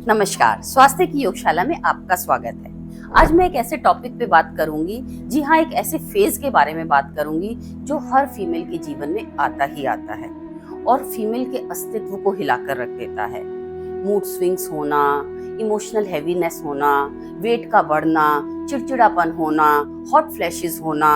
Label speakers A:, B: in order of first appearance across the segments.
A: नमस्कार, स्वास्थ्य की योगशाला में आपका स्वागत है। आज मैं एक ऐसे टॉपिक पे बात करूंगी, जी हाँ, एक ऐसे फेज के बारे में बात करूंगी जो हर फीमेल के जीवन में आता ही आता है और फीमेल के अस्तित्व को हिलाकर रख देता है। मूड स्विंग्स होना, इमोशनल हैवीनेस होना, वेट का बढ़ना, चिड़चिड़ापन होना, हॉट फ्लैशेस होना,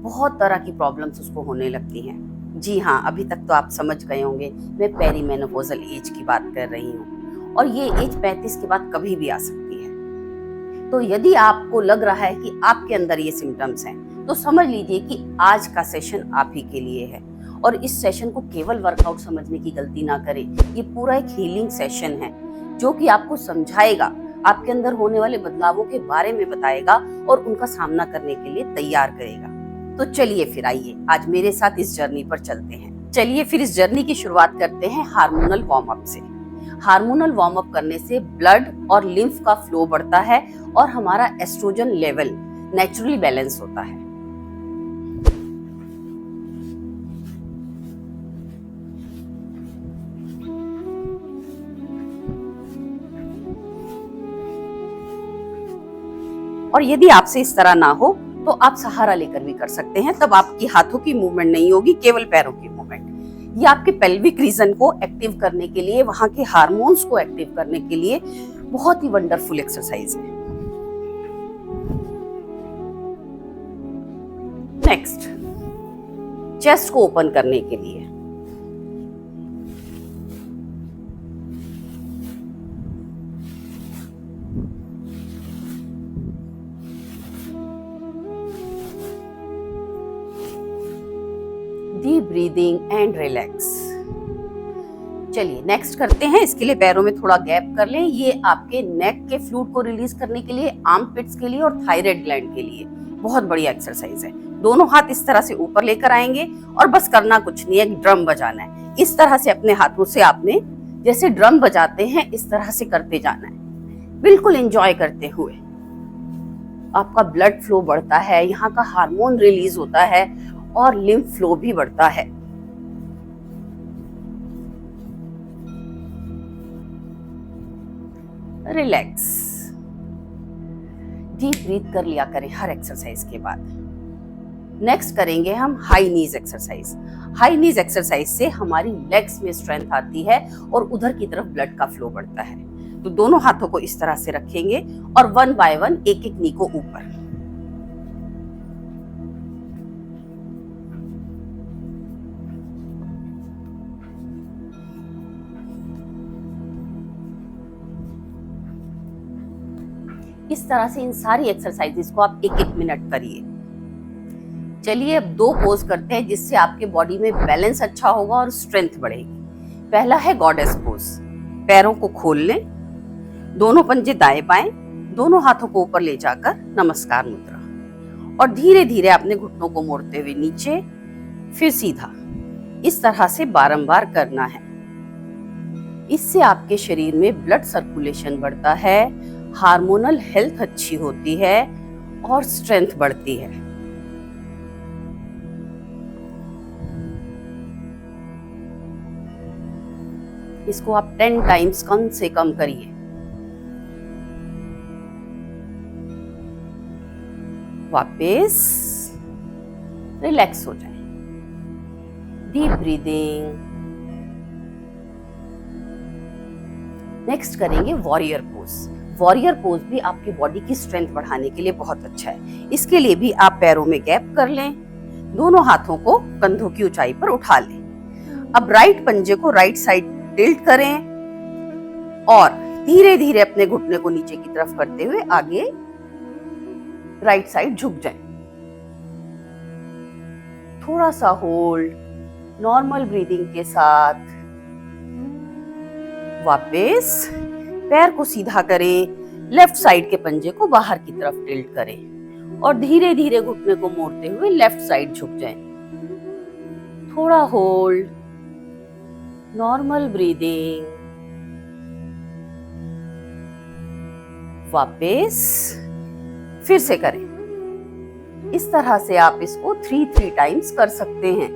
A: बहुत तरह की प्रॉब्लम्स उसको होने लगती हैं। जी हाँ, अभी तक तो आप समझ गए होंगे, मैं पेरीमेनोपॉजल एज की बात कर रही हूँ और ये एज 35 के बाद कभी भी आ सकती है। तो यदि आपको लग रहा है कि आपके अंदर ये सिम्टम्स हैं, तो समझ लीजिए कि आज का सेशन आप ही के लिए है। और इस सेशन को केवल वर्कआउट समझने की गलती ना करें। ये पूरा एक हीलिंग सेशन है जो कि आपको समझाएगा, आपके अंदर होने वाले बदलावों के बारे में बताएगा और उनका सामना करने के लिए तैयार करेगा। तो चलिए फिर आइए आज मेरे साथ इस जर्नी पर चलते हैं। चलिए फिर इस जर्नी की शुरुआत करते हैं हार्मोनल वार्म अप से। हार्मोनल वार्म अप करने से ब्लड और लिम्फ का फ्लो बढ़ता है और हमारा एस्ट्रोजन लेवल नेचुरली बैलेंस होता है। और यदि आपसे इस तरह ना हो तो आप सहारा लेकर भी कर सकते हैं। तब आपकी हाथों की मूवमेंट नहीं होगी, केवल पैरों की मूवमेंट। ये आपके पेल्विक रीजन को एक्टिव करने के लिए, वहां के हार्मोन्स को एक्टिव करने के लिए बहुत ही वंडरफुल एक्सरसाइज है। नेक्स्ट, चेस्ट को ओपन करने के लिए डीप ब्रीदिंग एंड रिलैक्स। चलिए नेक्स्ट करते हैं। इसके लिए पैरों में थोड़ा गैप कर लें। ये आपके नेक के फ्लूइड को रिलीज करने के लिए, आर्म पिट्स के लिए और थायराइड ग्लैंड के लिए बहुत बढ़िया एक्सरसाइज है। दोनों हाथ इस तरह से ऊपर लेकर आएंगे और बस करना कुछ नहीं है, एक ड्रम बजाना है। इस तरह से अपने हाथों से आपने जैसे ड्रम बजाते हैं इस तरह से करते जाना है, बिल्कुल एंजॉय करते हुए। आपका ब्लड फ्लो बढ़ता है, यहाँ का हार्मोन रिलीज होता है और लिम्फ फ्लो भी बढ़ता है। रिलैक्स, डीप ब्रीथ कर लिया करें हर एक्सरसाइज के बाद। नेक्स्ट करेंगे हम हाई नीज एक्सरसाइज। हाई नीज एक्सरसाइज से हमारी लेग्स में स्ट्रेंथ आती है और उधर की तरफ ब्लड का फ्लो बढ़ता है। तो दोनों हाथों को इस तरह से रखेंगे और वन बाय वन एक एक नी को ऊपर। इस तरह से इन सारी एक्सरसाइजेस को आप एक एक मिनट करिए। चलिए अब दो पोज करते हैं जिससे आपके बॉडी में बैलेंस अच्छा होगा और स्ट्रेंथ बढ़ेगी। पहला है गॉडेस पोज। पैरों को खोल लें, दोनों पंजे दाएं बाएं, दोनों हाथों को ऊपर ले जाकर नमस्कार मुद्रा और धीरे धीरे अपने घुटनों को मोड़ते हुए नीचे, फिर सीधा। इस तरह से बारंबार करना है। इससे आपके शरीर में ब्लड सर्कुलेशन बढ़ता है, हार्मोनल हेल्थ अच्छी होती है और स्ट्रेंथ बढ़ती है। इसको आप 10 टाइम्स कम से कम करिए। वापस रिलैक्स हो जाए। Deep breathing. नेक्स्ट करेंगे वॉरियर पोज। वॉरियर पोज भी आपकी बॉडी की स्ट्रेंथ बढ़ाने के लिए बहुत अच्छा है। इसके लिए भी आप पैरों में गैप कर लें, दोनों हाथों को कंधों की ऊंचाई पर उठा लें। अब राइट पंजे को राइट साइड टिल्ट करें और धीरे धीरे अपने घुटने को नीचे की तरफ करते हुए आगे राइट साइड झुक जाएं। थोड़ा सा होल्ड, नॉर्मल ब्रीदिंग के साथ। वापस पैर को सीधा करें, लेफ्ट साइड के पंजे को बाहर की तरफ टिल्ट करें और धीरे धीरे घुटने को मोड़ते हुए लेफ्ट साइड झुक जाएं। थोड़ा होल्ड, नॉर्मल ब्रीदिंग। वापस फिर से करें। इस तरह से आप इसको 3 टाइम्स कर सकते हैं।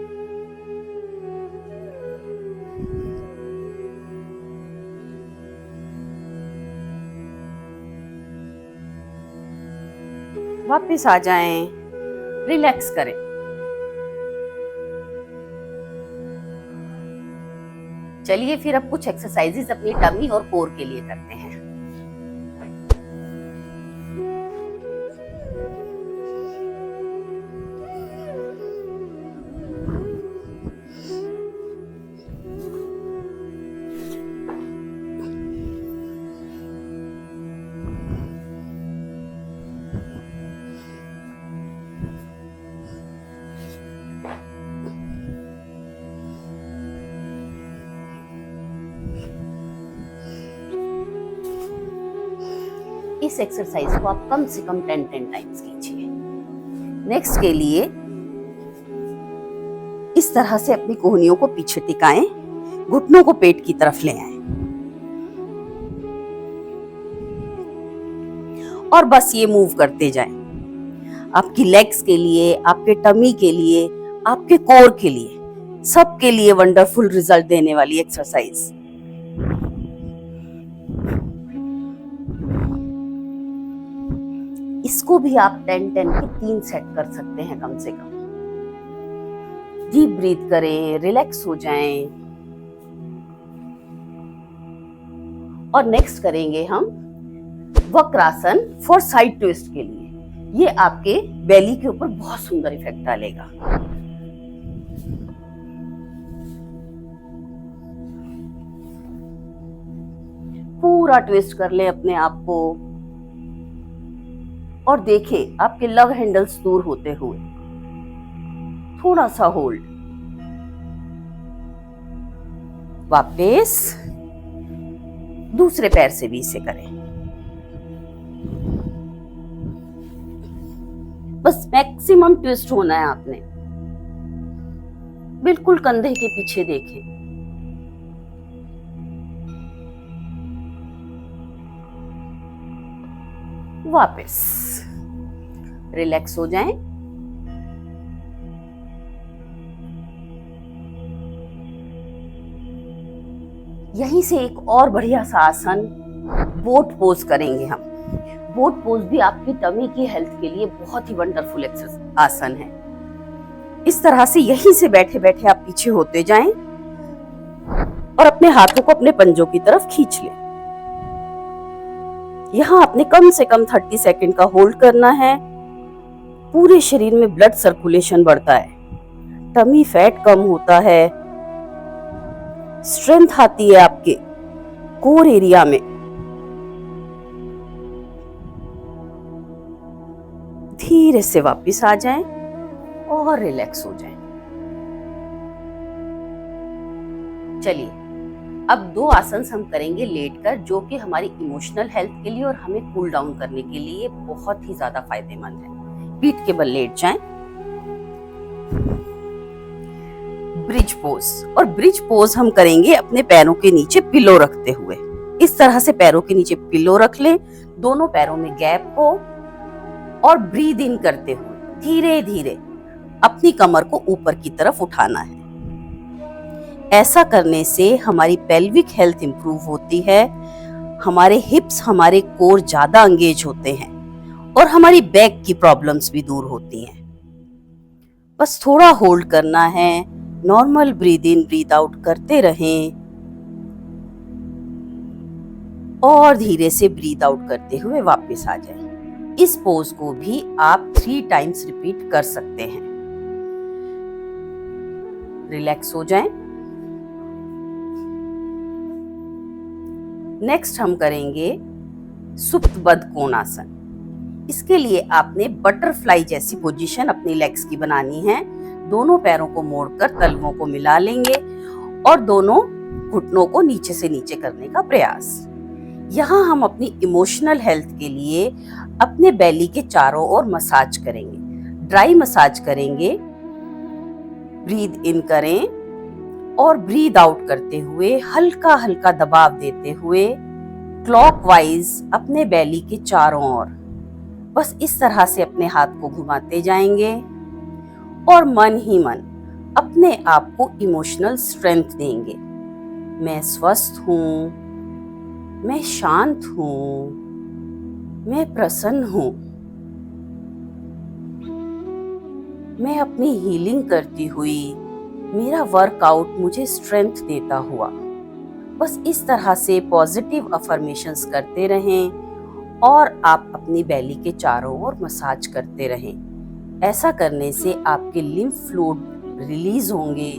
A: वापस आ जाएं, रिलैक्स करें। चलिए फिर अब कुछ एक्सरसाइजेस अपनी टमी और कोर के लिए करते हैं। इस एक्सरसाइज को आप कम से कम 10 टाइम्स कीजिए। नेक्स्ट के लिए इस तरह से अपनी कोहनियों को पीछे टिकाएं, घुटनों को पेट की तरफ ले आएं और बस ये मूव करते जाएं। आपकी लेग्स के लिए, आपके टमी के लिए, आपके कोर के लिए, सबके लिए वंडरफुल रिजल्ट देने वाली एक्सरसाइज। इसको भी आप 10 के 3 सेट कर सकते हैं कम से कम। डीप ब्रीथ करें, रिलैक्स हो जाएं। और नेक्स्ट करेंगे हम वक्रासन फॉर साइड ट्विस्ट के लिए। ये आपके बेली के ऊपर बहुत सुंदर इफेक्ट डालेगा। पूरा ट्विस्ट कर ले अपने आप को और देखें आपके लव हैंडल्स दूर होते हुए। थोड़ा सा होल्ड, वापस दूसरे पैर से भी इसे करें। बस मैक्सिमम ट्विस्ट होना है आपने। बिल्कुल कंधे के पीछे देखें। वापस रिलैक्स हो जाएं। यहीं से एक और बढ़िया सा आसन बोट पोज करेंगे हम। बोट पोज भी आपकी टमी की हेल्थ के लिए बहुत ही वंडरफुल आसन है। इस तरह से यहीं से बैठे बैठे आप पीछे होते जाएं और अपने हाथों को अपने पंजों की तरफ खींच लें। यहाँ आपने कम से कम 30 सेकंड का होल्ड करना है। पूरे शरीर में ब्लड सर्कुलेशन बढ़ता है, टमी फैट कम होता है, स्ट्रेंथ आती है आपके कोर एरिया में। धीरे से वापस आ जाएं और रिलैक्स हो जाएं। चलिए अब 2 आसन हम करेंगे लेटकर, जो कि हमारी इमोशनल हेल्थ के लिए और हमें कूल डाउन करने के लिए बहुत ही ज्यादा फायदेमंद है। पीठ के बल लेट जाएं। ब्रिज पोज, और ब्रिज पोज हम करेंगे अपने पैरों के नीचे पिलो रखते हुए। इस तरह से पैरों के नीचे पिलो रख लें, दोनों पैरों में गैप हो और ब्रीद इन करते हुए धीरे धीरे अपनी कमर को ऊपर की तरफ उठाना है। ऐसा करने से हमारी पेल्विक हेल्थ इंप्रूव होती है, हमारे हिप्स, हमारे कोर ज्यादा एंगेज होते हैं और हमारी बैक की प्रॉब्लम्स भी दूर होती हैं। बस थोड़ा होल्ड करना है, normal breathe in breathe out करते रहें और धीरे से ब्रीद आउट करते हुए वापस आ जाएं। इस पोज को भी आप 3 टाइम्स रिपीट कर सकते हैं। रिलैक्स हो जाएं। नेक्स्ट हम करेंगे सुप्तबद्ध कोणासन। इसके लिए आपने बटरफ्लाई जैसी पोजीशन अपनी लेग्स की बनानी है। दोनों पैरों को मोड़कर तलवों को मिला लेंगे और दोनों घुटनों को नीचे से नीचे करने का प्रयास। यहाँ हम अपनी इमोशनल हेल्थ के लिए अपने बेली के चारों ओर मसाज करेंगे, ड्राई मसाज करेंगे। ब्रीद इन करें और ब्रीद आउट करते हुए हल्का हल्का दबाव देते हुए क्लॉकवाइज अपने बेली के चारों ओर बस इस तरह से अपने हाथ को घुमाते जाएंगे और मन ही मन अपने आप को इमोशनल स्ट्रेंथ देंगे। मैं स्वस्थ हूँ, मैं शांत हूँ, मैं प्रसन्न हूँ। मैं अपनी हीलिंग करती हुई, मेरा वर्कआउट मुझे स्ट्रेंथ देता हुआ। बस इस तरह से पॉजिटिव अफर्मेशंस करते रहें और आप अपनी बेली के चारों ओर मसाज करते रहें। ऐसा करने से आपके लिम्फ फ्लूइड रिलीज होंगे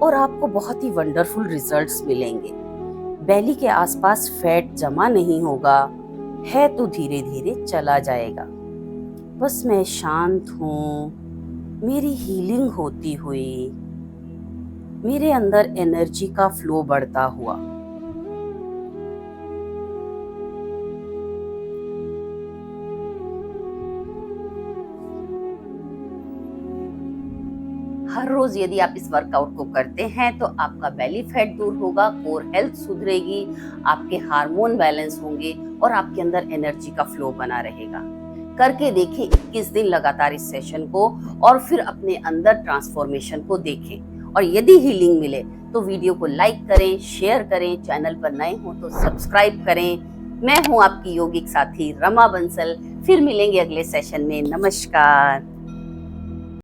A: और आपको बहुत ही वंडरफुल रिजल्ट्स मिलेंगे। बेली के आसपास फैट जमा नहीं होगा, है तो धीरे धीरे चला जाएगा। बस मैं शांत हूँ, मेरी हीलिंग होती हुई, मेरे अंदर एनर्जी का फ्लो बढ़ता हुआ। हर रोज यदि आप इस वर्कआउट को करते हैं तो आपका बेली फैट दूर होगा, कोर हेल्थ सुधरेगी, आपके हार्मोन बैलेंस होंगे और आपके अंदर एनर्जी का फ्लो बना रहेगा। करके देखिए 21 दिन लगातार इस सेशन को और फिर अपने अंदर ट्रांसफॉर्मेशन को देखें। और यदि हीलिंग मिले तो वीडियो को लाइक करें, शेयर करें, चैनल पर नए हो तो सब्सक्राइब करें। मैं हूं आपकी योगिक साथी रमा बंसल। फिर मिलेंगे अगले सेशन में। नमस्कार।